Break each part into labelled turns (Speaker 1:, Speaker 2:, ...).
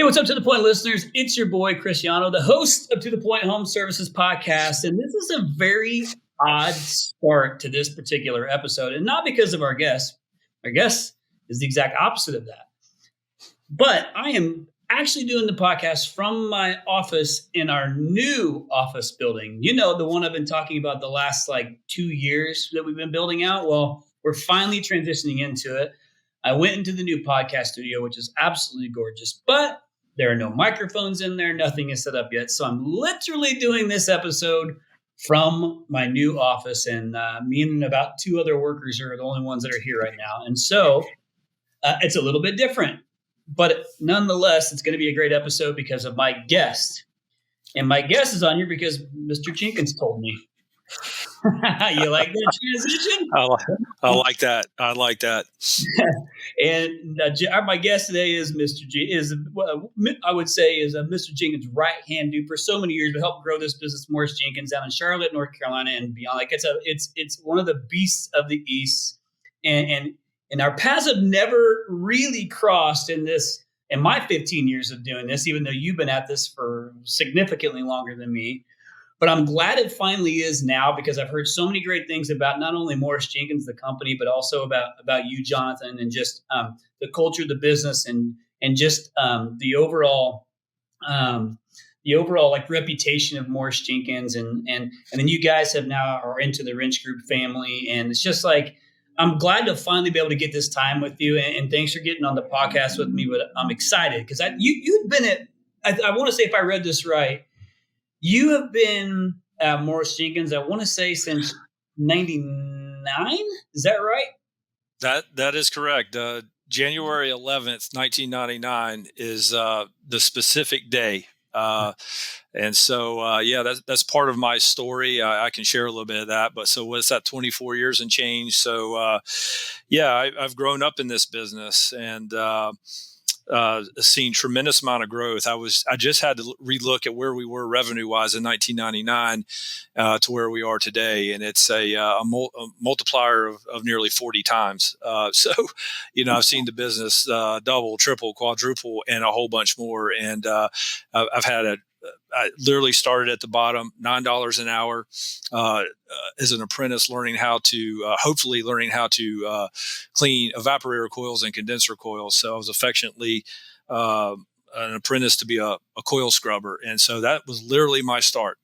Speaker 1: What's up, To The Point listeners? It's your boy, Chris Yano, the host of To The Point Home Services podcast. And this is a very odd start to this particular episode. And not because of our guest. Our guest is the exact opposite of that. But I am actually doing the podcast from my office in our new office building. You know, the one I've been talking about the last 2 years that we've been building out. Well, we're finally transitioning into it. I went into the new podcast studio, which is absolutely gorgeous, but there are no microphones in there. Nothing is set up yet. So I'm literally doing this episode from my new office, and me and about two other workers are the only ones that are here right now. And so it's a little bit different, but nonetheless, it's going to be a great episode because of my guest. And my guest is on here because Mr. Jenkins told me. You like that transition?
Speaker 2: I like that. I like that.
Speaker 1: And my guest today is Mr. I would say is Mr. Jenkins' right hand dude for so many years, but helped grow this business, Morris-Jenkins, down in Charlotte, North Carolina, and beyond. It's one of the beasts of the East, and our paths have never really crossed in my 15 years of doing this, even though you've been at this for significantly longer than me. But I'm glad it finally is now, because I've heard so many great things about not only Morris-Jenkins, the company, but also about you, Jonathan, and just the culture of the business and just the overall reputation of Morris-Jenkins. And then you guys are into the Wrench Group family. And it's just I'm glad to finally be able to get this time with you. And thanks for getting on the podcast with me. But I'm excited because you've been I want to say, if I read this right, you have been at Morris-Jenkins, I want to say, since 99. Is that right?
Speaker 2: That is correct. January 11th, 1999 is the specific day. And so, that's part of my story. I can share a little bit of that. But so what's that, 24 years and change? So, I've grown up in this business and seen tremendous amount of growth. I just had to relook at where we were revenue wise in 1999 to where we are today, and it's a multiplier of nearly 40 times. So, I've seen the business double, triple, quadruple, and a whole bunch more. And I've had I literally started at the bottom, $9 an hour, as an apprentice, hopefully learning how to clean evaporator coils and condenser coils. So I was affectionately an apprentice to be a coil scrubber. And so that was literally my start.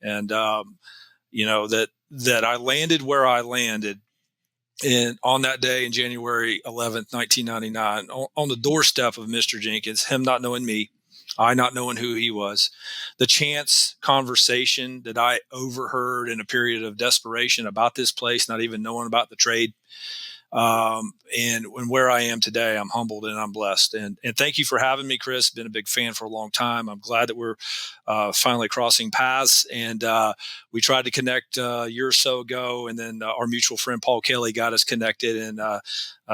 Speaker 2: And, that I landed where I landed. And on that day in January 11th, 1999, on the doorstep of Mr. Jenkins, him not knowing me, I not knowing who he was, the chance conversation that I overheard in a period of desperation about this place, not even knowing about the trade. And where I am today, I'm humbled and I'm blessed. And thank you for having me, Chris. Been a big fan for a long time. I'm glad that we're finally crossing paths. And we tried to connect a year or so ago, and then our mutual friend Paul Kelly got us connected. And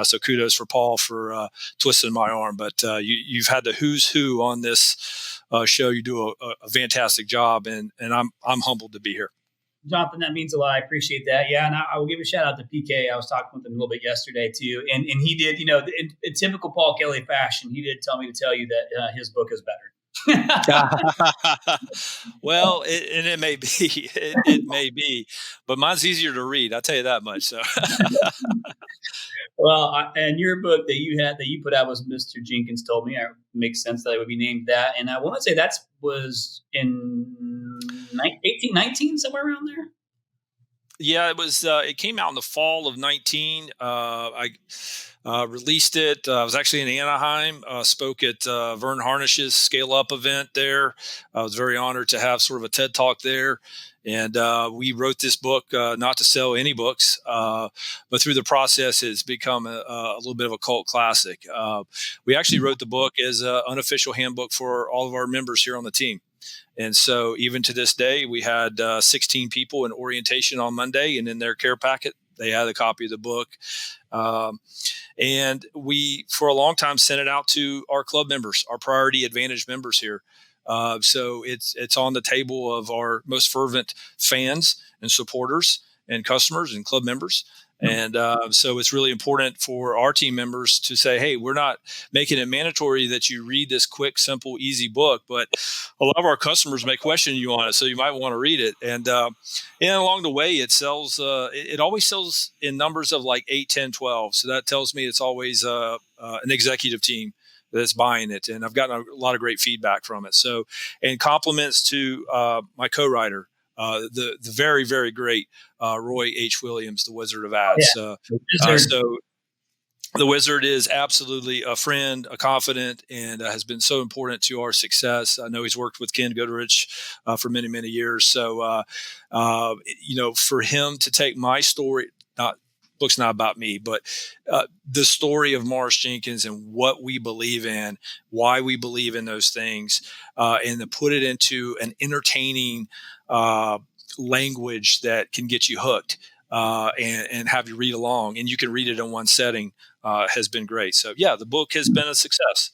Speaker 2: so kudos for Paul for twisting my arm. But you've had the who's who on this show. You do a fantastic job, and I'm humbled to be here.
Speaker 1: Jonathan, that means a lot. I appreciate that. Yeah, and I will give a shout out to PK. I was talking with him a little bit yesterday too, and he did, in typical Paul Kelly fashion, he did tell me to tell you that his book is better.
Speaker 2: Well, it may be, it may be, but mine's easier to read. I'll tell you that much. So,
Speaker 1: well, and your book that you put out was Mr. Jenkins Told Me. It makes sense that it would be named that, and I want to say that was in 1819, somewhere around there.
Speaker 2: Yeah, it was. It came out in the fall of 19. I released it. I was actually in Anaheim. Spoke at Vern Harnish's Scale Up event there. I was very honored to have sort of a TED Talk there. And we wrote this book not to sell any books, but through the process, it's become a little bit of a cult classic. We actually wrote the book as an unofficial handbook for all of our members here on the team. And so even to this day, we had 16 people in orientation on Monday, and in their care packet, they had a copy of the book. And we, for a long time, sent it out to our club members, our Priority Advantage members here. So it's on the table of our most fervent fans and supporters and customers and club members. And so it's really important for our team members to say, hey, we're not making it mandatory that you read this quick, simple, easy book, but a lot of our customers may question you on it, so you might want to read it. And along the way, it sells, it always sells in numbers of like 8, 10, 12. So that tells me it's always an executive team that's buying it. And I've gotten a lot of great feedback from it. So, and compliments to my co-writer, the very, very great Roy H. Williams, the Wizard of Ads.
Speaker 1: Yeah.
Speaker 2: So the Wizard is absolutely a friend, a confidant, and has been so important to our success. I know he's worked with Ken Goodrich for many, many years. So, for him to take my story, book's not about me, but the story of Morris-Jenkins and what we believe in, why we believe in those things, and to put it into an entertaining language that can get you hooked and have you read along, and you can read it in one setting, has been great. So yeah, the book has been a success.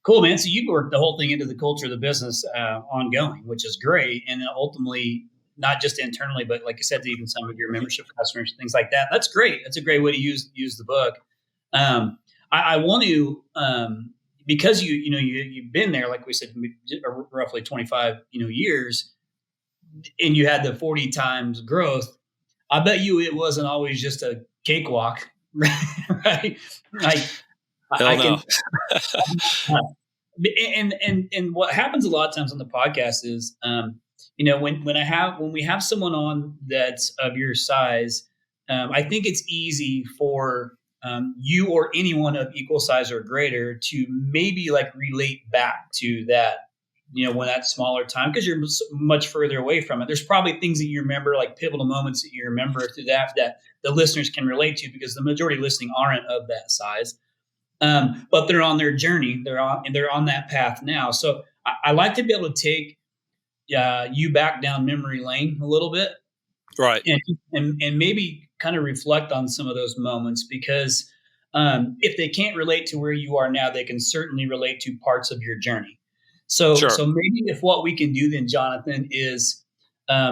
Speaker 1: Cool, man. So you've worked the whole thing into the culture of the business ongoing, which is great. And then ultimately, not just internally, but like I said, to even some of your membership customers, things like that. That's great. That's a great way to use the book. I want to, because you've been there, like we said, roughly 25 years, and you had the 40 times growth. I bet you it wasn't always just a cakewalk, right? Like
Speaker 2: Hell no.
Speaker 1: And what happens a lot of times on the podcast is, when we have someone on that's of your size, I think it's easy for you or anyone of equal size or greater to maybe like relate back to that, when that smaller time, because you're much further away from it. There's probably things that you remember, like pivotal moments that you remember through that the listeners can relate to, because the majority listening aren't of that size. But they're on their journey. They're on that path now. So I like to be able to take you back down memory lane a little bit,
Speaker 2: right?
Speaker 1: And maybe kind of reflect on some of those moments, because if they can't relate to where you are now, they can certainly relate to parts of your journey. So,
Speaker 2: sure.
Speaker 1: So maybe if what we can do then, Jonathan, is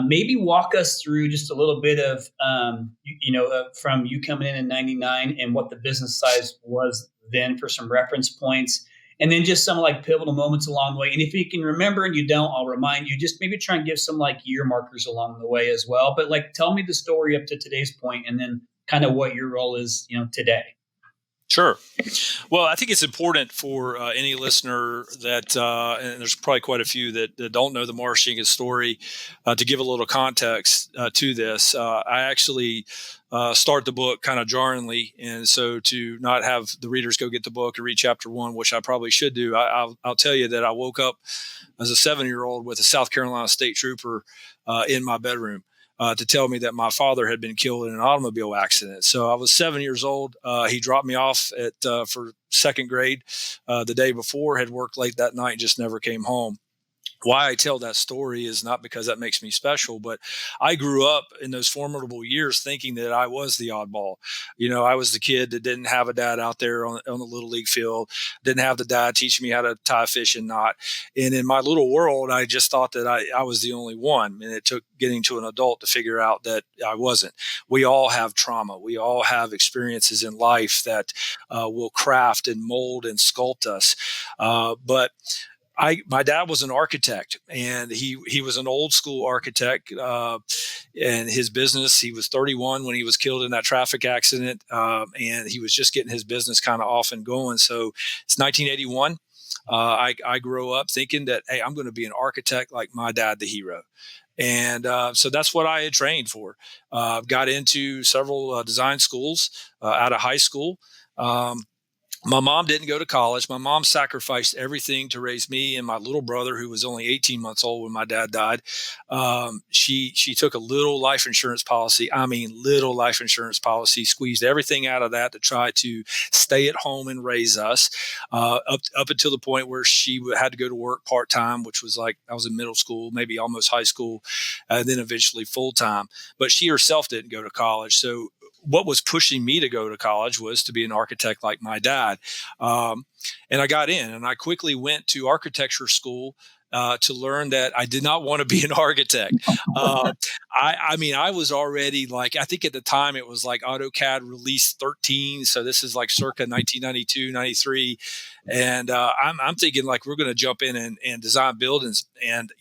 Speaker 1: maybe walk us through just a little bit of, from you coming in 99 and what the business size was then for some reference points, and then just some like pivotal moments along the way. And if you can remember and you don't, I'll remind you, just maybe try and give some like year markers along the way as well. But like, tell me the story up to today's point, and then kind of what your role is, today.
Speaker 2: Sure. Well, I think it's important for any listener that, and there's probably quite a few that don't know the Morris-Jenkins story, to give a little context to this. I actually start the book kind of jarringly, and so to not have the readers go get the book and read chapter 1, which I probably should do, I'll tell you that I woke up as a 7-year-old with a South Carolina state trooper in my bedroom. To tell me that my father had been killed in an automobile accident. So I was 7 years old. He dropped me off for second grade the day before, had worked late that night, and just never came home. Why I tell that story is not because that makes me special, but I grew up in those formidable years thinking that I was the oddball. I was the kid that didn't have a dad out there on the little league field, didn't have the dad teaching me how to tie a fishing knot. And in my little world, I just thought that I was the only one. And it took getting to an adult to figure out that I wasn't. We all have trauma. We all have experiences in life that will craft and mold and sculpt us. But my dad was an architect, and he was an old school architect. And his business, he was 31 when he was killed in that traffic accident, and he was just getting his business kind of off and going. So it's 1981. I grew up thinking that, hey, I'm going to be an architect like my dad, the hero. And so that's what I had trained for. Got into several design schools out of high school. My mom didn't go to college. My mom sacrificed everything to raise me and my little brother, who was only 18 months old when my dad died. She took a little life insurance policy. Little life insurance policy, squeezed everything out of that to try to stay at home and raise us up until the point where she had to go to work part-time, which was like, I was in middle school, maybe almost high school, and then eventually full-time. But she herself didn't go to college. So what was pushing me to go to college was to be an architect like my dad. And I got in, and I quickly went to architecture school to learn that I did not want to be an architect. I mean, I was already like, I think at the time it was like AutoCAD release 13. So this is like circa 1992, 93. And I'm thinking like, we're going to jump in and design buildings. And,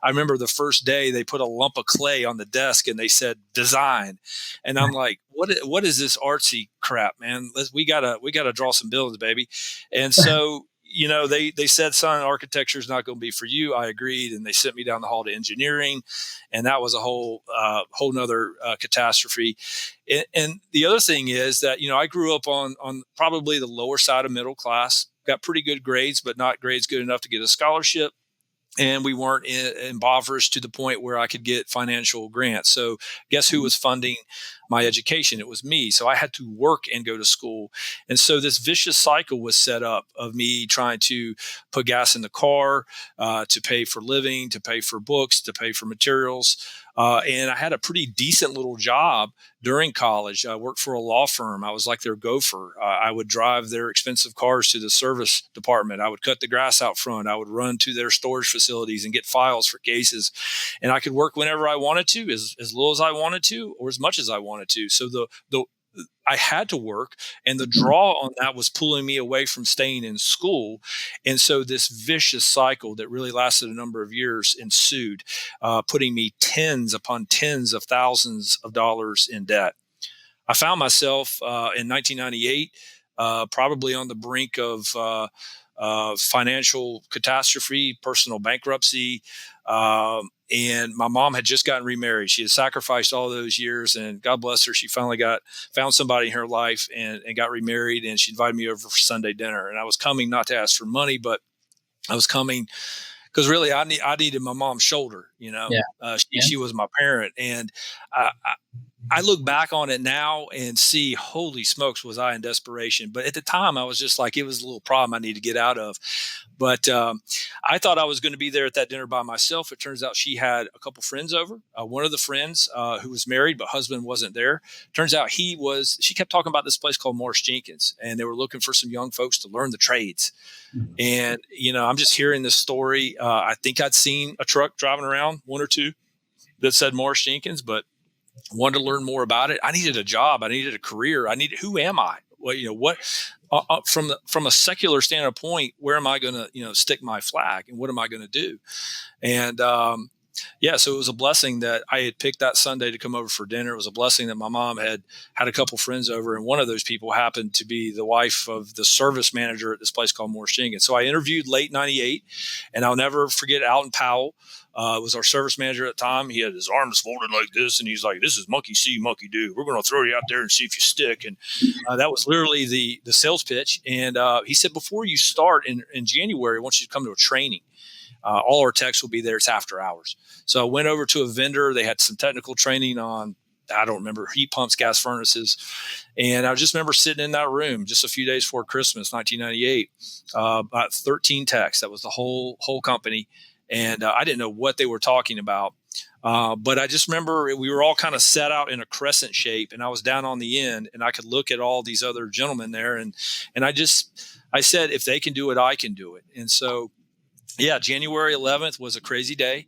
Speaker 2: I remember the first day they put a lump of clay on the desk and they said design. And I'm like, what is this artsy crap, man? We gotta draw some buildings, baby. And so, they said, son, architecture is not going to be for you. I agreed. And they sent me down the hall to engineering. And that was a whole nother catastrophe. And the other thing is that, I grew up on probably the lower side of middle class, got pretty good grades, but not grades good enough to get a scholarship. And we weren't impoverished to the point where I could get financial grants. So guess who was funding my education? It was me. So I had to work and go to school. And so this vicious cycle was set up of me trying to put gas in the car, to pay for living, to pay for books, to pay for materials. And I had a pretty decent little job during college. I worked for a law firm. I was like their gopher. I would drive their expensive cars to the service department. I would cut the grass out front. I would run to their storage facilities and get files for cases. And I could work whenever I wanted to, as little as I wanted to, or as much as I wanted to. So I had to work, and the draw on that was pulling me away from staying in school. And so this vicious cycle that really lasted a number of years ensued, putting me tens upon tens of thousands of dollars in debt. I found myself in 1998, probably on the brink of financial catastrophe, personal bankruptcy. And my mom had just gotten remarried. She had sacrificed all those years, and God bless her, she finally found somebody in her life and got remarried. And she invited me over for Sunday dinner. And I was coming not to ask for money, but I was coming because really I needed my mom's shoulder. She was my parent, and I look back on it now and see, holy smokes, was I in desperation. But at the time, I was just like, it was a little problem I need to get out of. But I thought I was going to be there at that dinner by myself. It turns out she had a couple friends over. One of the friends who was married, but husband wasn't there. Turns out she kept talking about this place called Morris-Jenkins, and they were looking for some young folks to learn the trades. And, I'm just hearing this story. I think I'd seen a truck driving around, one or two, that said Morris-Jenkins, but wanted to learn more about it. I needed a job. I needed a career. Who am I? From a secular standpoint, where am I going to, stick my flag, and what am I going to do? And, so it was a blessing that I had picked that Sunday to come over for dinner. It was a blessing that my mom had a couple friends over, and one of those people happened to be the wife of the service manager at this place called Morris-Jenkins. So I interviewed late 98, and I'll never forget Alton Powell. Was our service manager at the time. He had his arms folded like this, and he's like, "This is monkey see, monkey do. We're going to throw you out there and see if you stick." And that was literally the sales pitch. And he said, before you start in January, I want you to come to a training. All our techs will be there. It's after hours. So I went over to a vendor. They had some technical training on, I don't remember, heat pumps, gas furnaces. And I just remember sitting in that room just a few days before Christmas, 1998, about 13 techs. That was the whole company. And I didn't know what they were talking about. But I just remember we were all kind of set out in a crescent shape, and I was down on the end, and I could look at all these other gentlemen there. And I said, if they can do it, I can do it. And so, January 11th was a crazy day.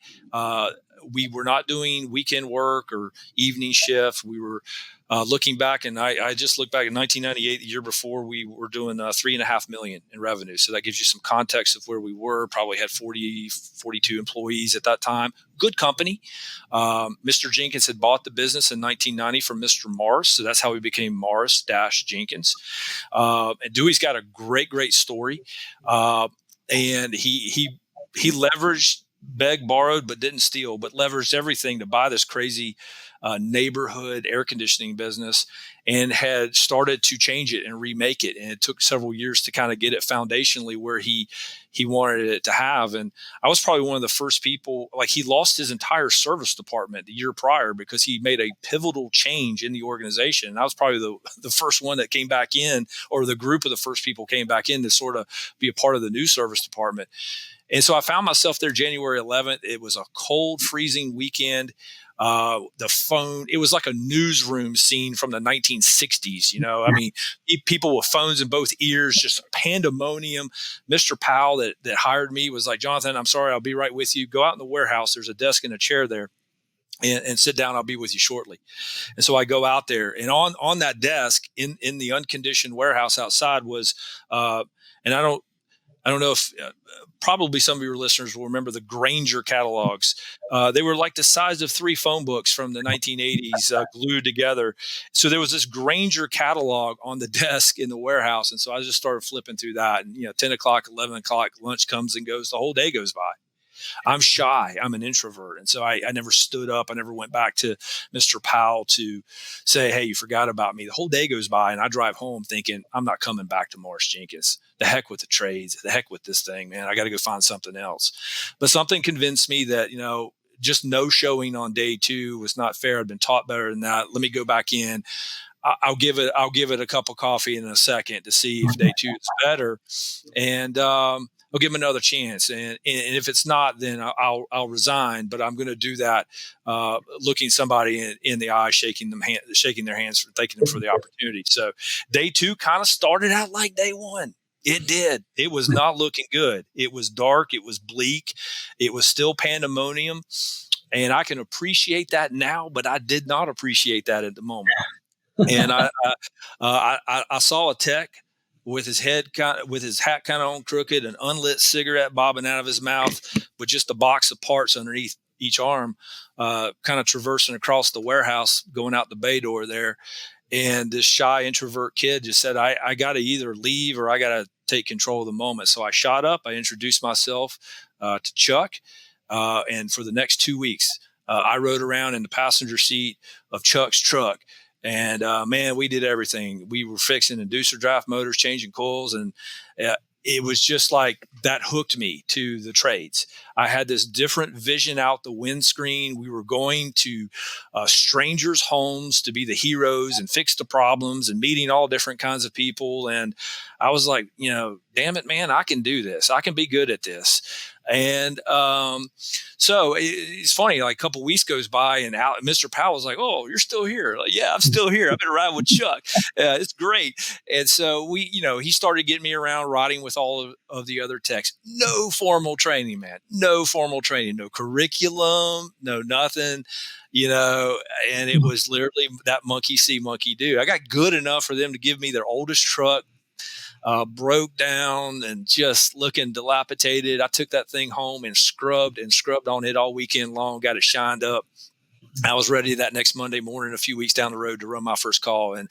Speaker 2: We were not doing weekend work or evening shift. We were looking back, and I just looked back at 1998, the year before, we were doing $3.5 million in revenue. So that gives you some context of where we were. Probably had 42 employees at that time. Good company. Mr. Jenkins had bought the business in 1990 from Mr. Morris. So that's how we became Morris-Jenkins. And Dewey's got a great story. And he leveraged, begged, borrowed, but didn't steal, but leveraged everything to buy this crazy neighborhood air conditioning business, and had started to change it and remake it. And it took several years to kind of get it foundationally where he wanted it to have. And I was probably one of the first people, like, he lost his entire service department the year prior because he made a pivotal change in the organization. And I was probably the first one that came back in, or the group of the first people came back in to sort of be a part of the new service department. And so I found myself there January 11th. It was a cold, freezing weekend. The phone, it was like a newsroom scene from the 1960s. I mean, people with phones in both ears, just pandemonium. Mr. Powell that hired me was like, Jonathan, I'm sorry, I'll be right with you. Go out in the warehouse. There's a desk and a chair there. And sit down. I'll be with you shortly. And so I go out there, and on that desk in the unconditioned warehouse outside was, and I don't know if probably some of your listeners will remember the Granger catalogs. They were like the size of 3 phone books from the 1980s, glued together. So there was this Granger catalog on the desk in the warehouse. And so I just started flipping through that, and 10 o'clock, 11 o'clock, lunch comes and goes. The whole day goes by. I'm shy. I'm an introvert. And so I never stood up. I never went back to Mr. Powell to say, hey, you forgot about me. The whole day goes by, and I drive home thinking, I'm not coming back to Morris-Jenkins. The heck with the trades. The heck with this thing, man. I got to go find something else. But something convinced me that, just no showing on day 2 was not fair. I'd been taught better than that. Let me go back in. I'll give it a cup of coffee in a second to see if day 2 is better. And, I'll give them another chance. And if it's not, then I'll resign. But I'm going to do that, looking somebody in the eye, shaking their hands, for thanking them for the opportunity. So day 2 kind of started out like day 1. It did. It was not looking good. It was dark. It was bleak. It was still pandemonium. And I can appreciate that now, but I did not appreciate that at the moment. And I saw a tech with his hat kind of on crooked, an unlit cigarette bobbing out of his mouth, with just a box of parts underneath each arm, kind of traversing across the warehouse, going out the bay door there. And this shy introvert kid just said, I got to either leave or I got to take control of the moment. So I shot up. I introduced myself to Chuck. And for the next 2 weeks, I rode around in the passenger seat of Chuck's truck. And man, we did everything. We were fixing inducer draft motors, changing coils, and it was just like that hooked me to the trades. I had this different vision out the windscreen. We were going to strangers' homes to be the heroes and fix the problems, and meeting all different kinds of people. And I was like, damn it, man, I can do this. I can be good at this. And so it's funny, like a couple of weeks goes by, and Mr. Powell's like, oh, you're still here. Like, yeah, I'm still here. I've been riding with Chuck. It's great. And so he started getting me around riding with all of the other techs. No formal training, man. No formal training, no curriculum, no nothing, and it was literally that monkey see, monkey do. I got good enough for them to give me their oldest truck, broke down and just looking dilapidated. I took that thing home and scrubbed on it all weekend long, got it shined up. I was ready that next Monday morning, a few weeks down the road, to run my first call. And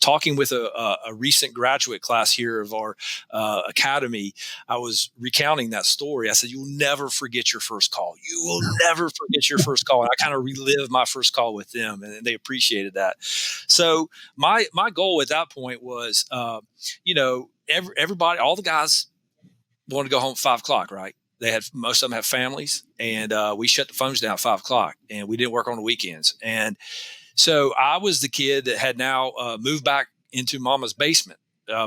Speaker 2: talking with a recent graduate class here of our academy, I was recounting that story. I said, you'll never forget your first call. You will never forget your first call. And I kind of relived my first call with them, and they appreciated that. So my goal at that point was, everybody, all the guys wanted to go home at 5 o'clock, right? Most of them have families, and we shut the phones down at 5 o'clock, and we didn't work on the weekends. And so I was the kid that had now moved back into mama's basement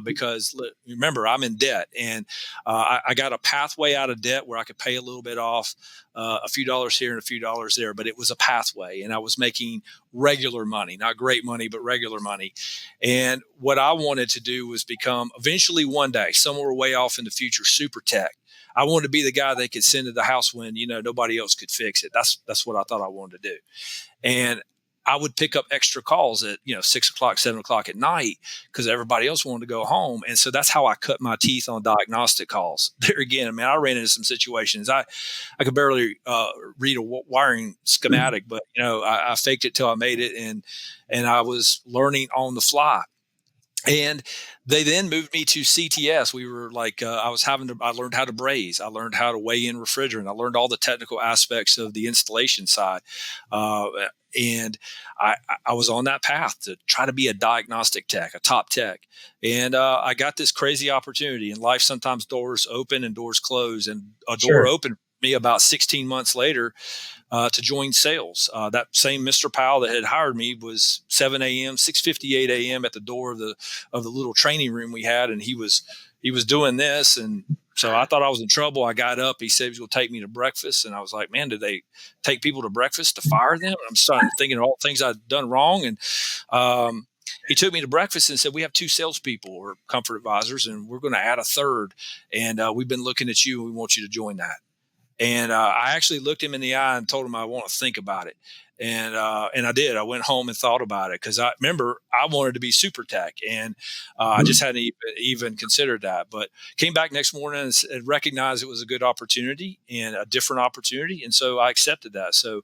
Speaker 2: because remember, I'm in debt, and I got a pathway out of debt where I could pay a little bit off, a few dollars here and a few dollars there, but it was a pathway, and I was making regular money, not great money, but regular money. And what I wanted to do was become, eventually one day, somewhere way off in the future, super tech. I wanted to be the guy they could send to the house when, nobody else could fix it. That's what I thought I wanted to do. And I would pick up extra calls at, 6 o'clock, 7 o'clock at night, because everybody else wanted to go home. And so that's how I cut my teeth on diagnostic calls. There again, I ran into some situations. I could barely read a wiring schematic, but, I faked it till I made it. And I was learning on the fly. And they then moved me to CTS. We were like, I learned how to braze. I learned how to weigh in refrigerant. I learned all the technical aspects of the installation side. And I was on that path to try to be a diagnostic tech, a top tech. And I got this crazy opportunity. In life, sometimes doors open and doors close. And a door opened for me about 16 months later to join sales. That same Mr. Powell that had hired me was 7 a.m., 6:58 a.m. at the door of the little training room we had. And he was doing this, and So I thought I was in trouble. I got up. He said he was going to take me to breakfast. And I was like, man, did they take people to breakfast to fire them? I'm starting thinking of all the things I'd done wrong. And he took me to breakfast and said, we have 2 salespeople or comfort advisors, and we're going to add a third. And we've been looking at you, and we want you to join that. And I actually looked him in the eye and told him I want to think about it. And I did. I went home and thought about it because I remember I wanted to be super tech, and I just hadn't even considered that. But came back next morning and recognized it was a good opportunity and a different opportunity, and so I accepted that. So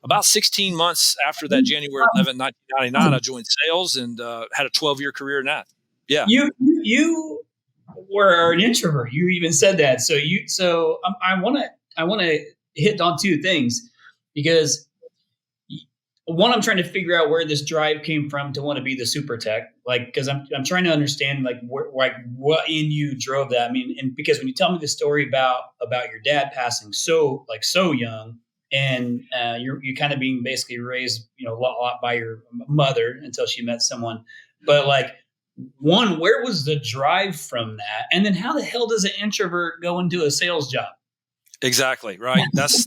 Speaker 2: about 16 months after that, January 11, 1999, I joined sales and had a 12-year career in that. Yeah.
Speaker 1: You were an introvert. You even said that. So I want to hit on 2 things, because one, I'm trying to figure out where this drive came from to want to be the super tech, because I'm trying to understand what in you drove that. I mean, and because when you tell me the story about your dad passing so young, and you kind of being basically raised, a lot by your mother until she met someone, but one, where was the drive from that, and then how the hell does an introvert go into a sales job?
Speaker 2: Exactly. Right. That's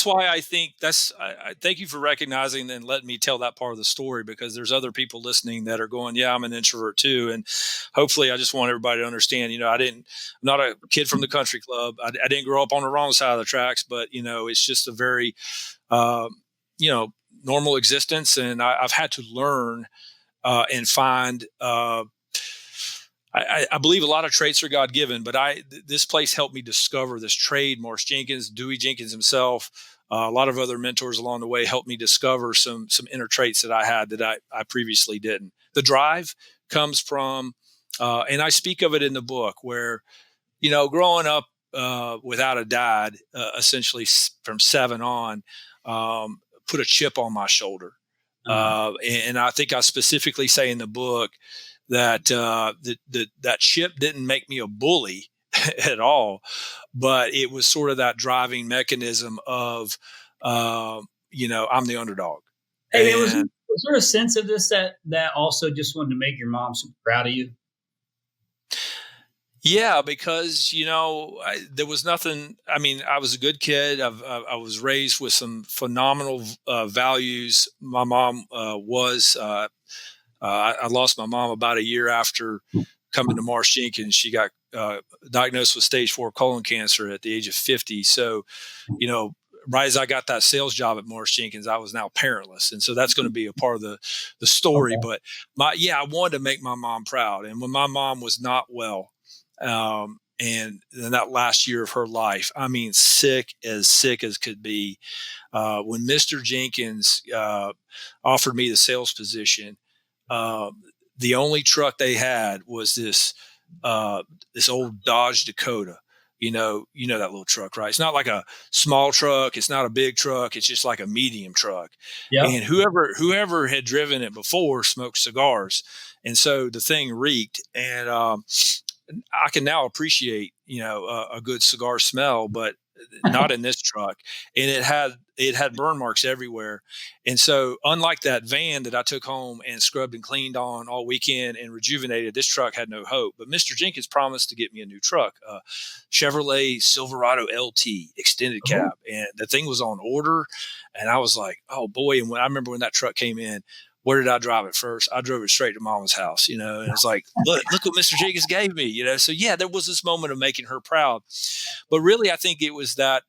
Speaker 2: why I think I thank you for recognizing and letting me tell that part of the story, because there's other people listening that are going, yeah, I'm an introvert too. And hopefully I just want everybody to understand, I'm not a kid from the country club. I didn't grow up on the wrong side of the tracks, but it's just a very, normal existence. And I've had to learn and find, I believe a lot of traits are God given, but this place helped me discover this trade. Morris-Jenkins, Dewey Jenkins himself, a lot of other mentors along the way helped me discover some inner traits that I had that I previously didn't. The drive comes from, and I speak of it in the book, where, growing up without a dad, essentially from 7 on, put a chip on my shoulder. And I think I specifically say in the book that that chip didn't make me a bully at all, but it was sort of that driving mechanism of, I'm the underdog.
Speaker 1: Hey, was there a sense of this that also just wanted to make your mom super proud of you?
Speaker 2: Yeah, because there was nothing. I mean, I was a good kid. I was raised with some phenomenal values. My mom was. I lost my mom about a year after coming to Morris-Jenkins. She got diagnosed with stage 4 colon cancer at the age of 50. So, right as I got that sales job at Morris-Jenkins, I was now parentless. And so that's going to be a part of the story. Okay. But I wanted to make my mom proud. And when my mom was not well, and in that last year of her life, I mean, sick as could be, when Mr. Jenkins offered me the sales position, the only truck they had was this old Dodge Dakota. You know that little truck, right? It's not like a small truck. It's not a big truck. It's just like a medium truck. Yep. And whoever had driven it before smoked cigars, and so the thing reeked. And I can now appreciate a good cigar smell, but not in this truck. And it had burn marks everywhere. And so unlike that van that I took home and scrubbed and cleaned on all weekend and rejuvenated, this truck had no hope. But Mr. Jenkins promised to get me a new truck, Chevrolet Silverado LT extended cab. And the thing was on order. And I was like, oh boy. And I remember when that truck came in, where did I drive it first? I drove it straight to Mama's house, and it's like, look what Mr. Jenkins gave me, So yeah, there was this moment of making her proud, but really, I think it was that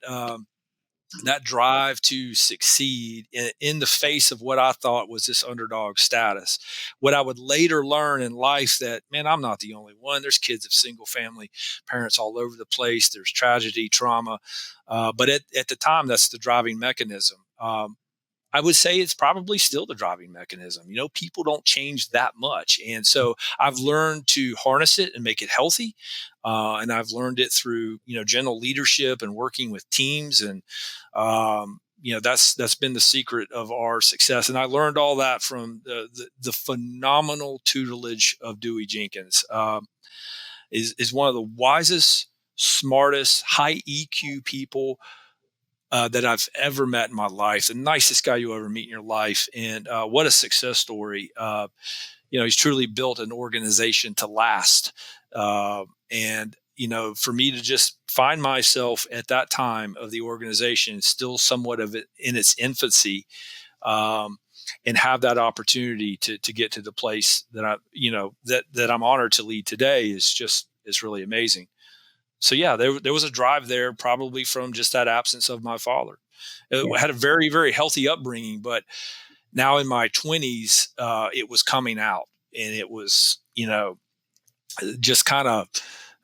Speaker 2: that drive to succeed in the face of what I thought was this underdog status. What I would later learn in life that, man, I'm not the only one. There's kids of single family parents all over the place. There's tragedy, trauma, but at the time, that's the driving mechanism. I would say it's probably still the driving mechanism. People don't change that much. And so I've learned to harness it and make it healthy. And I've learned it through, general leadership and working with teams. And, that's been the secret of our success. And I learned all that from the phenomenal tutelage of Dewey Jenkins. Is one of the wisest, smartest, high EQ people that I've ever met in my life, the nicest guy you'll ever meet in your life. And what a success story. He's truly built an organization to last. And for me to just find myself at that time of the organization, still somewhat of it in its infancy, and have that opportunity to get to the place that that I'm honored to lead today is really amazing. So yeah, there was a drive there, probably from just that absence of my father. I had a very, very healthy upbringing, but now in my 20s, it was coming out, and it was, just kind of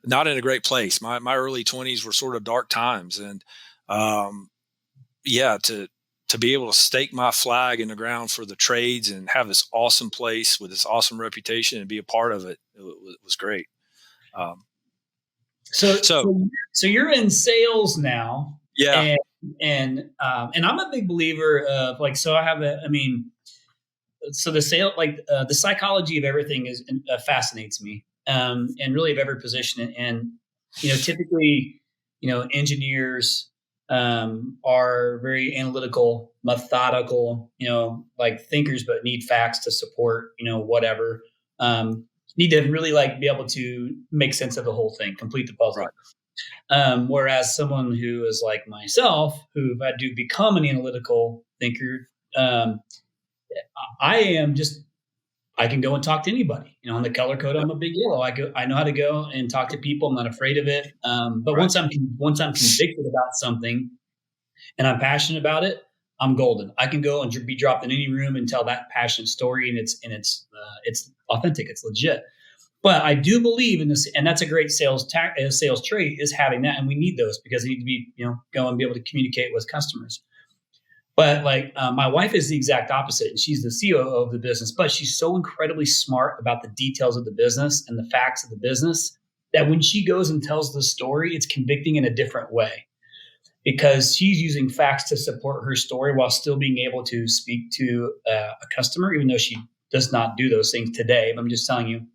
Speaker 2: not in a great place. My early 20s were sort of dark times, and to be able to stake my flag in the ground for the trades and have this awesome place with this awesome reputation and be a part of it, it was great.
Speaker 1: So you're in sales now.
Speaker 2: Yeah.
Speaker 1: And I'm a big believer of so the sale, the psychology of everything fascinates me, and really of every position. And, typically, engineers, are very analytical, methodical, like thinkers, but need facts to support, whatever. Need to really be able to make sense of the whole thing, complete the puzzle.
Speaker 2: Right.
Speaker 1: Whereas someone who is like myself, who've had to become an analytical thinker, I can go and talk to anybody. On the color code, I'm a big yellow. I know how to go and talk to people. I'm not afraid of it. But once I'm convicted about something and I'm passionate about it, I'm golden. I can go and be dropped in any room and tell that passionate story, and it's authentic. It's legit. But I do believe in this, and that's a great sales trait, is having that, and we need those because they need to be, go and be able to communicate with customers. But my wife is the exact opposite, and she's the COO of the business, but she's so incredibly smart about the details of the business and the facts of the business that when she goes and tells the story, it's convicting in a different way because she's using facts to support her story while still being able to speak to a customer, even though she does not do those things today. But I'm just telling you.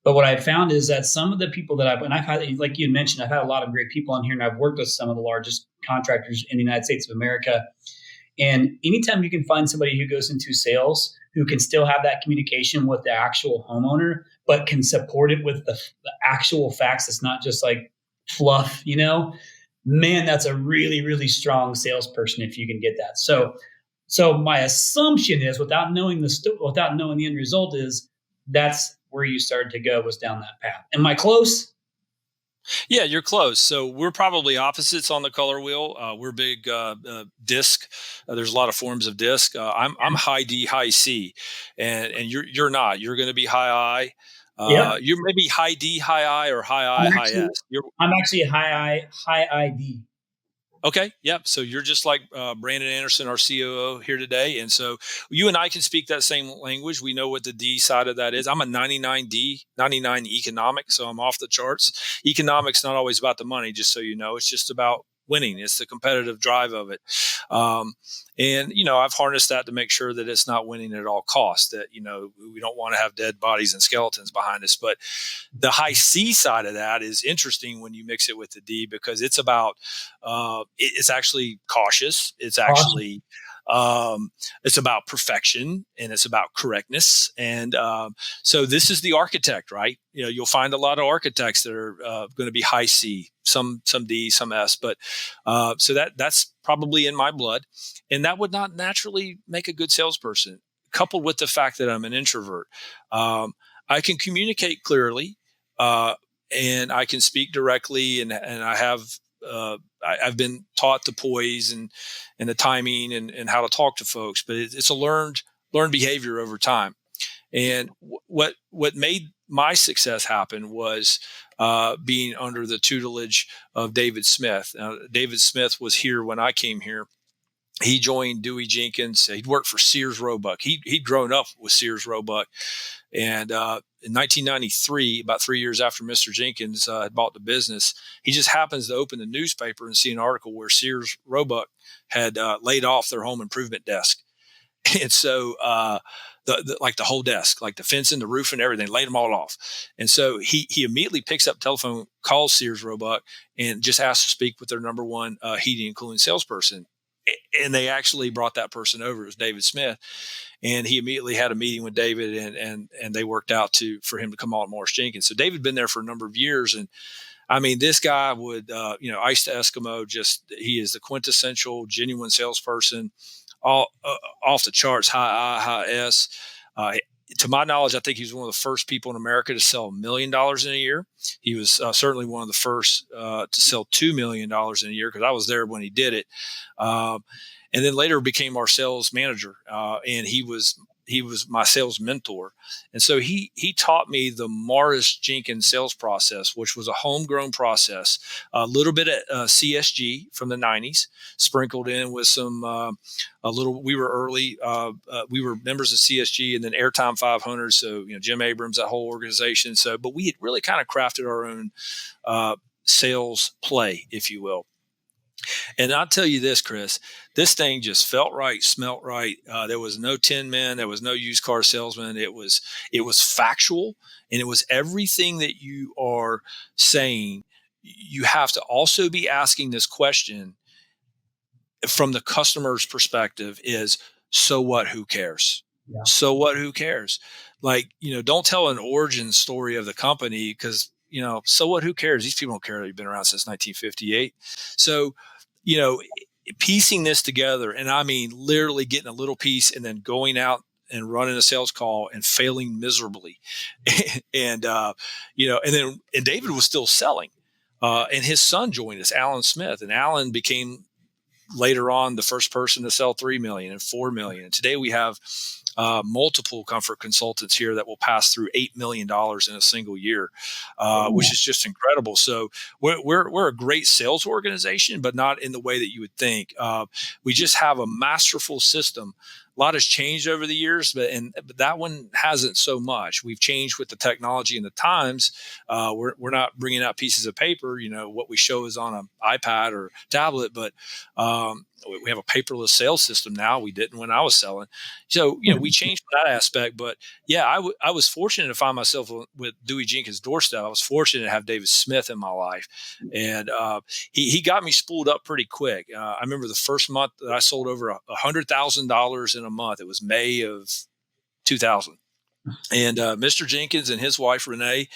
Speaker 1: But what I've found is that some of the people that I've had, like you mentioned, I've had a lot of great people on here, and I've worked with some of the largest contractors in the United States of America. And anytime you can find somebody who goes into sales who can still have that communication with the actual homeowner, but can support it with the actual facts, it's not just like fluff, man, that's a really, really strong salesperson if you can get that. So my assumption is, without knowing the end result, is that's where you started to go, was down that path. Am I close?
Speaker 2: Yeah, you're close. So we're probably opposites on the color wheel. We're big disc. There's a lot of forms of disc. I'm high D, high C, and you're not. You're going to be high I.
Speaker 1: Yeah.
Speaker 2: You're maybe high D, high I, or high I, high S.
Speaker 1: I'm actually high ID.
Speaker 2: Okay. Yep. So you're just like Brandon Anderson, our COO here today. And so you and I can speak that same language. We know what the D side of that is. I'm a 99D, 99 economic. So I'm off the charts. Economics not always about the money, just so you know. It's just about winning. It's the competitive drive of it. And, I've harnessed that to make sure that it's not winning at all costs, that, we don't want to have dead bodies and skeletons behind us. But the high C side of that is interesting when you mix it with the D, because it's about, it's actually cautious. It's actually, it's about perfection, and it's about correctness. And so this is the architect, right? You'll find a lot of architects that are going to be high C, some D, some S, but so that's probably in my blood, and that would not naturally make a good salesperson. Coupled with the fact that I'm an introvert, I can communicate clearly, and I can speak directly, and I have. I've been taught the poise and the timing and how to talk to folks, but it's a learned behavior over time. And what made my success happen was being under the tutelage of David Smith. David Smith was here when I came here. He joined Dewey Jenkins. He'd worked for Sears Roebuck. He'd grown up with Sears Roebuck. And in 1993, about 3 years after Mr. Jenkins had bought the business, he just happens to open the newspaper and see an article where Sears Roebuck had laid off their home improvement desk. And so the whole desk, like the fencing, the roof, and everything, laid them all off. And so he immediately picks up telephone, calls Sears Roebuck, and just asks to speak with their number one heating and cooling salesperson. And they actually brought that person over. It was David Smith. And he immediately had a meeting with David, and they worked out for him to come on at Morris-Jenkins. So David had been there for a number of years, and I mean, this guy would, ice to Eskimo, he is the quintessential genuine salesperson, all off the charts, high I, high S. To my knowledge, I think he was one of the first people in America to sell $1 million in a year. He was certainly one of the first to sell $2 million in a year, because I was there when he did it. And then later became our sales manager, and he was my sales mentor. And so he taught me the Morris-Jenkins sales process, which was a homegrown process, a little bit of CSG from the 90s, sprinkled in with some we were early. We were members of CSG and then Airtime 500. So, Jim Abrams, that whole organization. So, but we had really kind of crafted our own sales play, if you will. And I'll tell you this, Chris, this thing just felt right, smelt right. There was no tin men. There was no used car salesman. It was factual, and it was everything that you are saying. You have to also be asking this question from the customer's perspective is, so what, who cares? Yeah. So what, who cares? Like, don't tell an origin story of the company, because, so what, who cares? These people don't care that you've been around since 1958. So, piecing this together, and I mean, literally getting a little piece and then going out and running a sales call and failing miserably. And David was still selling. And his son joined us, Alan Smith, and Alan became later on the first person to sell 3 million and 4 million. And today we have multiple comfort consultants here that will pass through $8 million in a single year, which is just incredible. So we're a great sales organization, but not in the way that you would think. We just have a masterful system. A lot has changed over the years, but that one hasn't so much. We've changed with the technology and the times. We're not bringing out pieces of paper. What we show is on an iPad or tablet, but we have a paperless sales system now. We didn't when I was selling. So, we changed that aspect. But yeah, I was fortunate to find myself with Dewey Jenkins' doorstep. I was fortunate to have David Smith in my life. And he got me spooled up pretty quick. I remember the first month that I sold over $100,000 in a month. It was May of 2000. And Mr. Jenkins and his wife, Renee,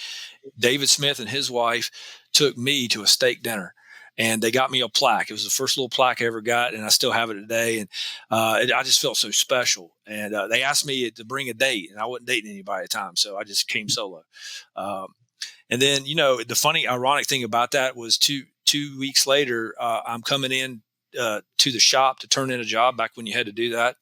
Speaker 2: David Smith and his wife took me to a steak dinner. And they got me a plaque. It was the first little plaque I ever got, and I still have it today. And I just felt so special. And they asked me to bring a date, and I wasn't dating anybody at the time, so I just came solo. And then, the funny, ironic thing about that was two weeks later, I'm coming in to the shop to turn in a job back when you had to do that.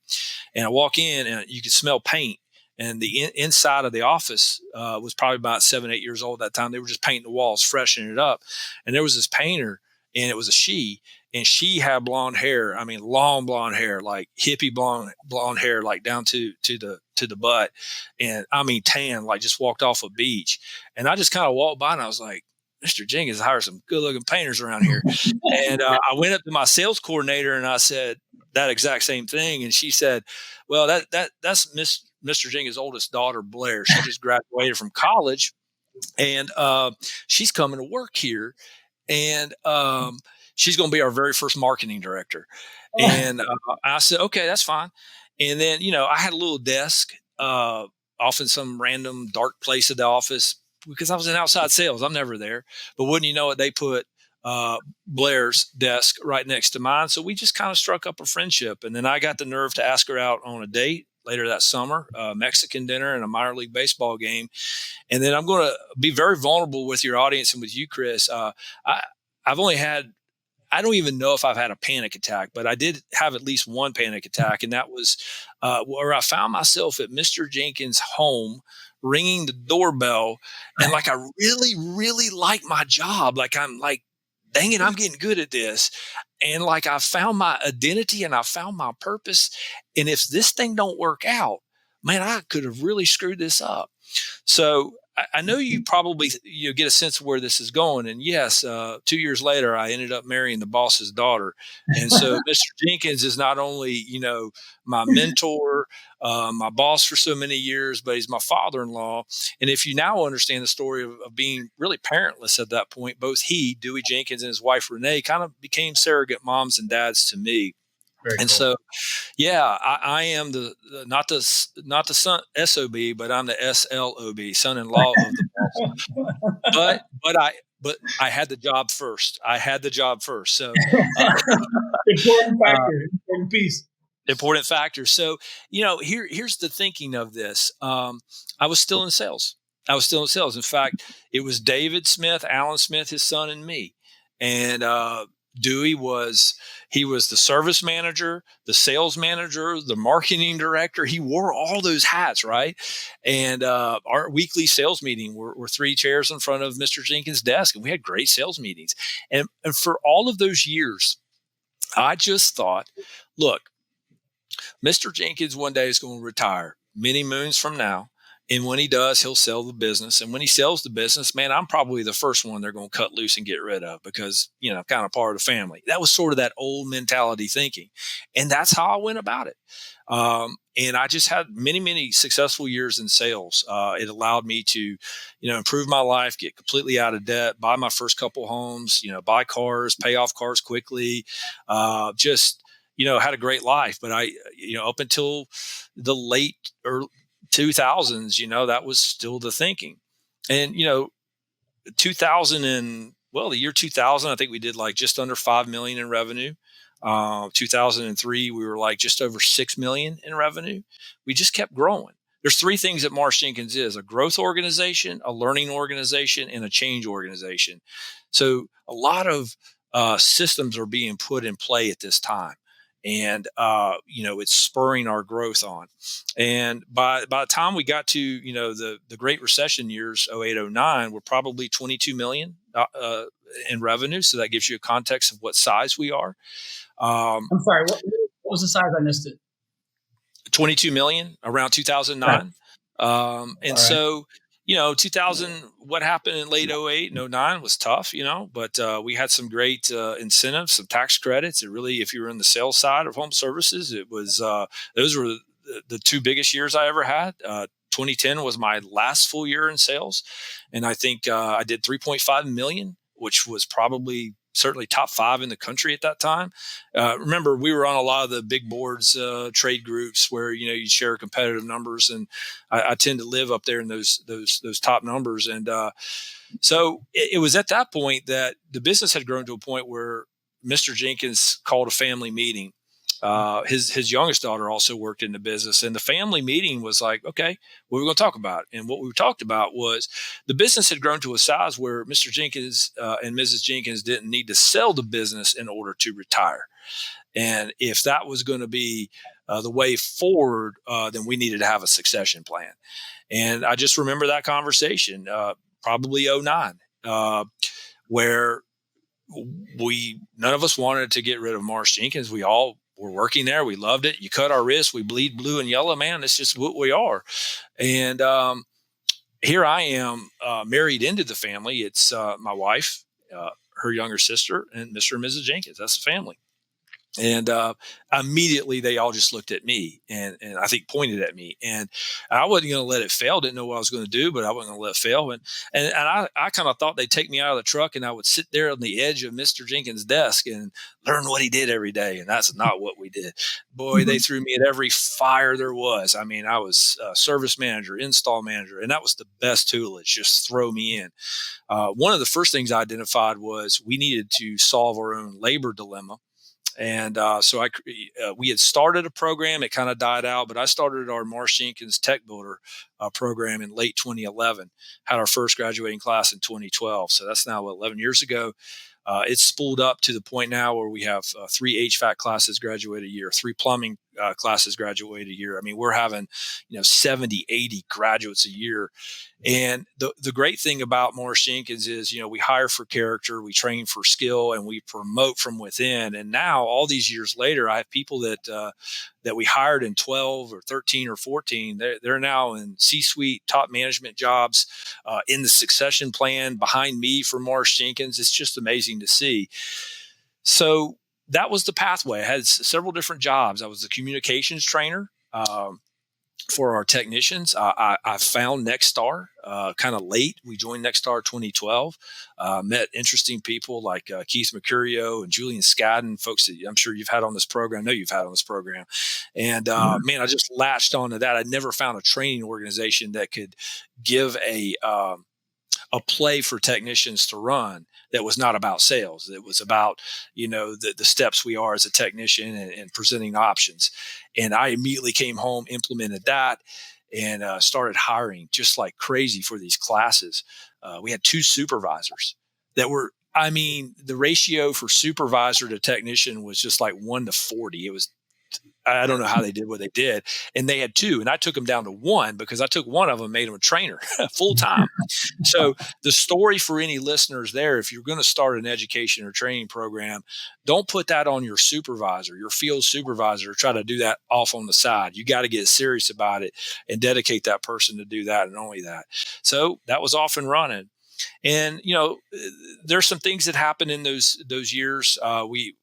Speaker 2: And I walk in, and you could smell paint. And the inside of the office was probably about 7, 8 years old at that time. They were just painting the walls, freshening it up. And there was this painter, and it was a she, and she had blonde hair. I mean, long blonde hair, like hippie blonde hair, like down to the butt. And I mean, tan, like just walked off a beach. And I just kind of walked by, and I was like, Mr. Jenkins hired some good looking painters around here. And I went up to my sales coordinator, and I said that exact same thing. And she said, well, that's Mr. Jenkins' oldest daughter, Blair. She just graduated from college, and she's coming to work here. And she's going to be our very first marketing director. And I said, okay, that's fine. And then, I had a little desk off in some random dark place of the office because I was in outside sales. I'm never there. But wouldn't you know it, they put Blair's desk right next to mine. So we just kind of struck up a friendship. And then I got the nerve to ask her out on a date later that summer, Mexican dinner and a minor league baseball game. And then I'm going to be very vulnerable with your audience and with you, Chris. I don't even know if I've had a panic attack, but I did have at least one panic attack. And that was where I found myself at Mr. Jenkins' home, ringing the doorbell. And like, I really, really like my job. Like, I'm like, dang it, I'm getting good at this. And like, I found my identity and I found my purpose. And if this thing don't work out, man, I could have really screwed this up. So I know you probably get a sense of where this is going. And yes, 2 years later, I ended up marrying the boss's daughter. And so Mr. Jenkins is not only, my mentor, my boss for so many years, but he's my father-in-law. And if you now understand the story of being really parentless at that point, both he, Dewey Jenkins, and his wife, Renee, kind of became surrogate moms and dads to me. Very and cool. So, yeah, I am not the son SOB, but I'm the SLOB, son-in-law of the boss. But but I had the job first. So
Speaker 1: Important
Speaker 2: uh,
Speaker 1: factor, important piece.
Speaker 2: important factor. So, here's the thinking of this. I was still in sales. In fact, it was David Smith, Alan Smith, his son, and me. And Dewey he was the service manager, the sales manager, the marketing director. He wore all those hats, right? And our weekly sales meeting were 3 chairs in front of Mr. Jenkins' desk, and we had great sales meetings. And for all of those years, I just thought, look, Mr. Jenkins one day is going to retire many moons from now. And when he does, he'll sell the business. And when he sells the business, man, I'm probably the first one they're going to cut loose and get rid of because, kind of part of the family. That was sort of that old mentality thinking. And that's how I went about it. And I just had many, many successful years in sales. It allowed me to, improve my life, get completely out of debt, buy my first couple homes, buy cars, pay off cars quickly, had a great life. But up until the late 2000s, that was still the thinking. And, the year 2000, I think we did like just under 5 million in revenue. 2003, we were like just over 6 million in revenue. We just kept growing. There's 3 things that Morris-Jenkins is: a growth organization, a learning organization, and a change organization. So a lot of systems are being put in play at this time. And, it's spurring our growth on. And by the time we got to, the Great Recession years, 08, 09, we're probably 22 million in revenue. So that gives you a context of what size we are.
Speaker 1: I'm sorry, what was the size? I missed it.
Speaker 2: 22 million around 2009. And so, 2000, what happened in late 08 and 09 was tough, but we had some great incentives, some tax credits. It really, if you were in the sales side of home services, it was, those were the 2 biggest years I ever had. 2010 was my last full year in sales. And I think I did 3.5 million, which was probably certainly top 5 in the country at that time. Remember, we were on a lot of the big boards, trade groups where, you share competitive numbers. And I tend to live up there in those top numbers. And so it was at that point that the business had grown to a point where Mr. Jenkins called a family meeting. His youngest daughter also worked in the business, and the family meeting was like, okay, what are we going to talk about? And what we talked about was the business had grown to a size where Mr. Jenkins and Mrs. Jenkins didn't need to sell the business in order to retire. And if that was going to be the way forward, then we needed to have a succession plan. And I just remember that conversation, probably 09, where none of us wanted to get rid of Morris-Jenkins. We all were working there. We loved it. You cut our wrists, we bleed blue and yellow, man. It's just what we are. And here I am married into the family. It's my wife, her younger sister, and Mr. and Mrs. Jenkins. That's the family. And immediately they all just looked at me and I think pointed at me, and I wasn't going to let it fail. Didn't know what I was going to do, but I wasn't going to let it fail. And I kind of thought they'd take me out of the truck and I would sit there on the edge of Mr. Jenkins' desk and learn what he did every day. And that's not what we did. Boy, they threw me at every fire there was. I mean, I was service manager, install manager, and that was the best toolage. Just throw me in. One of the first things I identified was we needed to solve our own labor dilemma. And so we had started a program. It kind of died out, but I started our Morris-Jenkins Tech Builder program in late 2011, had our first graduating class in 2012. So that's now 11 years ago. It's spooled up to the point now where we have 3 HVAC classes graduate a year, 3 plumbing classes graduate a year. I mean, we're having, 70, 80 graduates a year. And the great thing about Morris-Jenkins is, we hire for character, we train for skill, and we promote from within. And now, all these years later, I have people that we hired in 12 or 13 or 14. They're now in C-suite, top management jobs, in the succession plan behind me for Morris-Jenkins. It's just amazing to see. So that was the pathway. I had several different jobs. I was the communications trainer for our technicians. I found Nexstar kind of late. We joined Nexstar 2012. Met interesting people like Keith Mercurio and Julian Scadden, folks that I'm sure you've had on this program. I know you've had on this program. And man, I just latched onto that. I never found a training organization that could give a a play for technicians to run that was not about sales. It was about, the steps we are as a technician and presenting options. And I immediately came home, implemented that, and started hiring just like crazy for these classes. We had 2 supervisors that were, the ratio for supervisor to technician was just like 1-40. It was, I don't know how they did what they did. And they had 2, and I took them down to 1 because I took one of them and made him a trainer full time. So the story for any listeners there, if you're going to start an education or training program, don't put that on your supervisor, your field supervisor, try to do that off on the side. You got to get serious about it and dedicate that person to do that and only that. So that was off and running. And, there's some things that happened in those years. We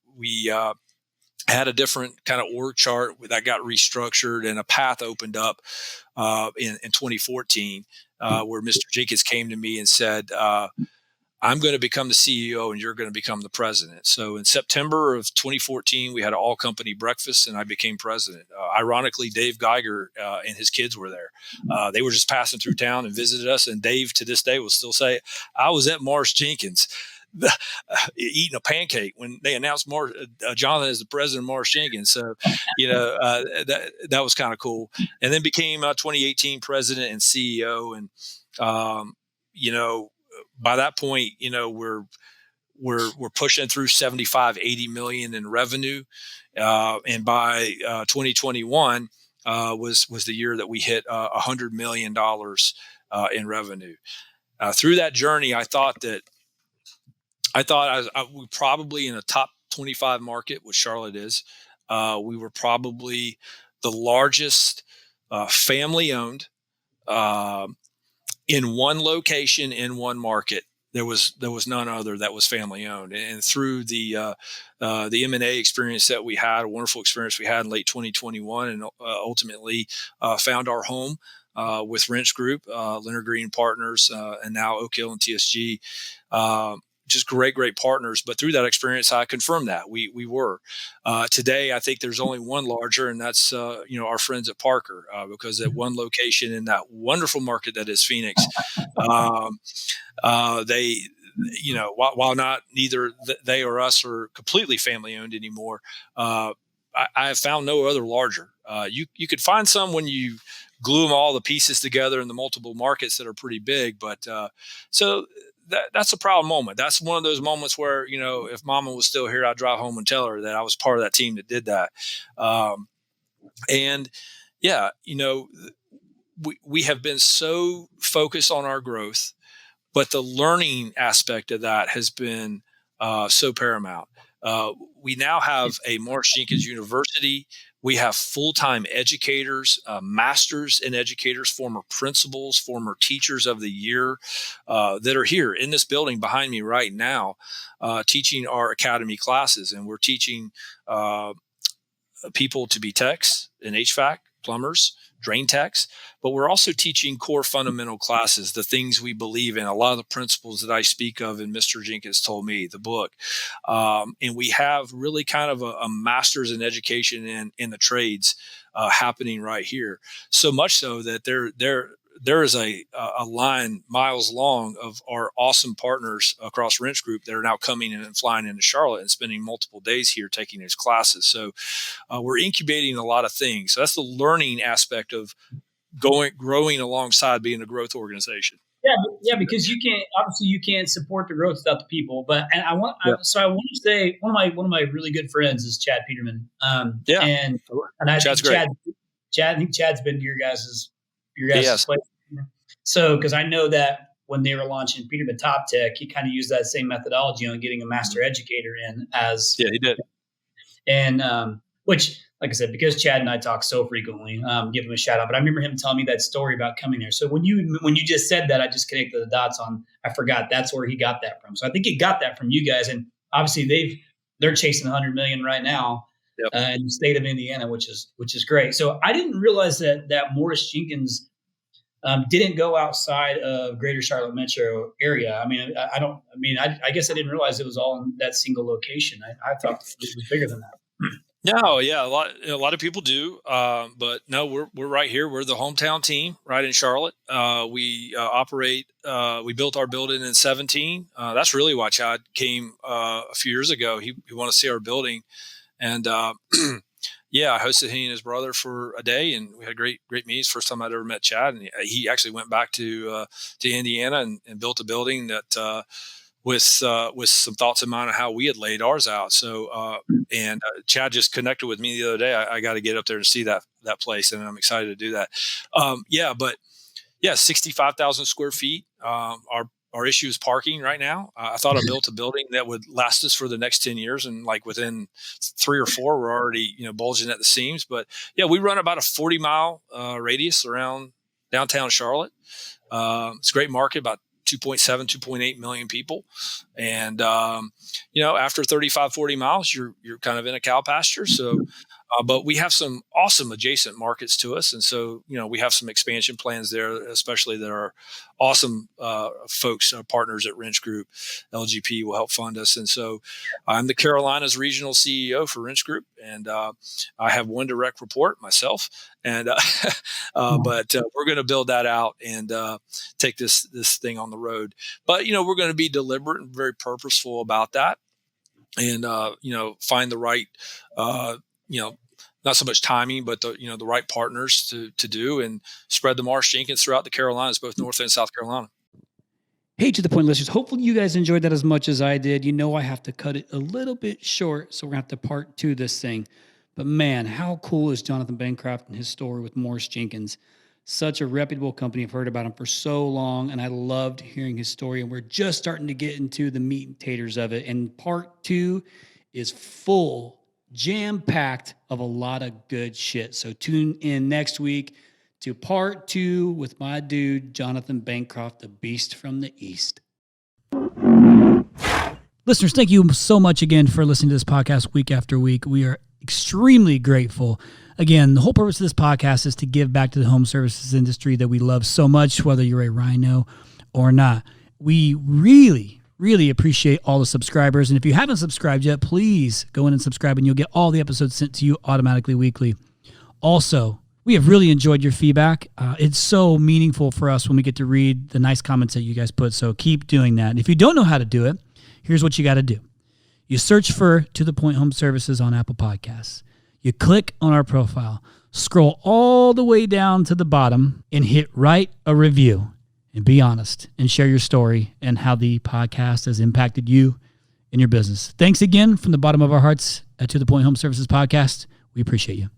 Speaker 2: had a different kind of org chart that got restructured, and a path opened up in 2014 where Mr. Jenkins came to me and said, I'm going to become the CEO and you're going to become the president. So in September of 2014, we had an all company breakfast and I became president. Ironically, Dave Geiger and his kids were there. They were just passing through town and visited us. And Dave to this day will still say, I was at Morris-Jenkins eating a pancake when they announced Jonathan as the president of Morris-Jenkins. So, that was kind of cool. And then became 2018 president and CEO. And, by that point, we're pushing through 75, 80 million in revenue. And by 2021 was the year that we hit $100 million in revenue. Through that journey, I thought we probably in a top 25 market, which Charlotte is. We were probably the largest family owned in one location in one market. There was none other that was family owned. And through the M&A experience that we had, a wonderful experience we had in late 2021, and ultimately found our home with Wrench Group, Leonard Green Partners, and now Oak Hill and TSG. Just great partners. But through that experience, I confirmed that we were. Today, I think there's only one larger, and that's our friends at Parker, because at one location in that wonderful market that is Phoenix, they, while not neither they or us are completely family owned anymore, I have found no other larger. You could find some when you glue them all the pieces together in the multiple markets that are pretty big, but so. That's a proud moment. That's one of those moments where, if Mama was still here, I'd drive home and tell her that I was part of that team that did that. We have been so focused on our growth, but the learning aspect of that has been so paramount. We now have a Morris-Jenkins University. We have full-time educators, masters in educators, former principals, former teachers of the year that are here in this building behind me right now, teaching our academy classes. And we're teaching people to be techs in HVAC, plumbers, drain techs, but we're also teaching core fundamental classes, the things we believe in, a lot of the principles that I speak of in Mr. Jenkins Told Me, the book. And we have really kind of a master's in education in the trades happening right here. So much so that there is a line miles long of our awesome partners across Wrench Group that are now coming in and flying into Charlotte and spending multiple days here taking these classes. So we're incubating a lot of things. So that's the learning aspect of growing alongside being a growth organization.
Speaker 1: Yeah, because you can't support the growth without the people. But I want to say one of my really good friends is Chad Peterman. And I
Speaker 2: Chad's
Speaker 1: think
Speaker 2: great.
Speaker 1: I think Chad's been to your guys' place. So, because I know that when they were launching Peterman Top Tech, he kind of used that same methodology on getting a master educator in as.
Speaker 2: Yeah, he did.
Speaker 1: And which, like I said, because Chad and I talk so frequently, give him a shout out. But I remember him telling me that story about coming there. So when you just said that, I just connected the dots on. I forgot that's where he got that from. So I think he got that from you guys, and obviously they're chasing 100 million right now.
Speaker 2: Yep.
Speaker 1: In the state of Indiana, which is great. So I didn't realize that Morris-Jenkins didn't go outside of Greater Charlotte metro area. I guess I didn't realize it was all in that single location. I thought it was bigger than that.
Speaker 2: No, yeah, a lot of people do, but no, we're right here. We're the hometown team, right in Charlotte. We operate. We built our building in 2017. That's really why Chad came a few years ago. He wanted to see our building, and yeah, I hosted he and his brother for a day, and we had great meetings. First time I'd ever met Chad, and he actually went back to Indiana and built a building that. With some thoughts in mind of how we had laid ours out. So, and Chad just connected with me the other day. I got to get up there and see that place, and I'm excited to do that. But 65,000 square feet. Our issue is parking right now. I thought I built a building that would last us for the next 10 years, and like within 3 or 4, we're already bulging at the seams. But yeah, we run about a 40-mile radius around downtown Charlotte. It's a great market, about 2.7, 2.8 million people. And, after 35, 40 miles, you're kind of in a cow pasture. So, but we have some awesome adjacent markets to us. And so, we have some expansion plans there, especially that our awesome folks, partners at Wrench Group, LGP will help fund us. And so I'm the Carolinas regional CEO for Wrench Group. And I have one direct report, myself. And but we're going to build that out and take this thing on the road. But we're going to be deliberate and very purposeful about that, and find the right not so much timing, but the right partners to do and spread the Morris-Jenkins throughout the Carolinas, both North and South Carolina.
Speaker 1: Hey, To The Point listeners, hopefully you guys enjoyed that as much as I did. I have to cut it a little bit short, so we're going to have to part 2 this thing. But man, how cool is Jonathan Bancroft and his story with Morris-Jenkins? Such a reputable company. I've heard about him for so long, and I loved hearing his story. And we're just starting to get into the meat and taters of it. And part 2 is full, jam-packed of a lot of good shit. So tune in next week to part 2 with my dude, Jonathan Bancroft, the beast from the East. Listeners, thank you so much again for listening to this podcast week after week. We are extremely grateful. Again, the whole purpose of this podcast is to give back to the home services industry that we love so much, whether you're a RYNO or not. We really, really appreciate all the subscribers. And if you haven't subscribed yet, please go in and subscribe, and you'll get all the episodes sent to you automatically weekly. Also, we have really enjoyed your feedback. It's so meaningful for us when we get to read the nice comments that you guys put. So keep doing that. And if you don't know how to do it, here's what you got to do. You search for To The Point Home Services on Apple Podcasts. You click on our profile, scroll all the way down to the bottom, and hit write a review. And be honest and share your story and how the podcast has impacted you and your business. Thanks again from the bottom of our hearts at To The Point Home Services Podcast. We appreciate you.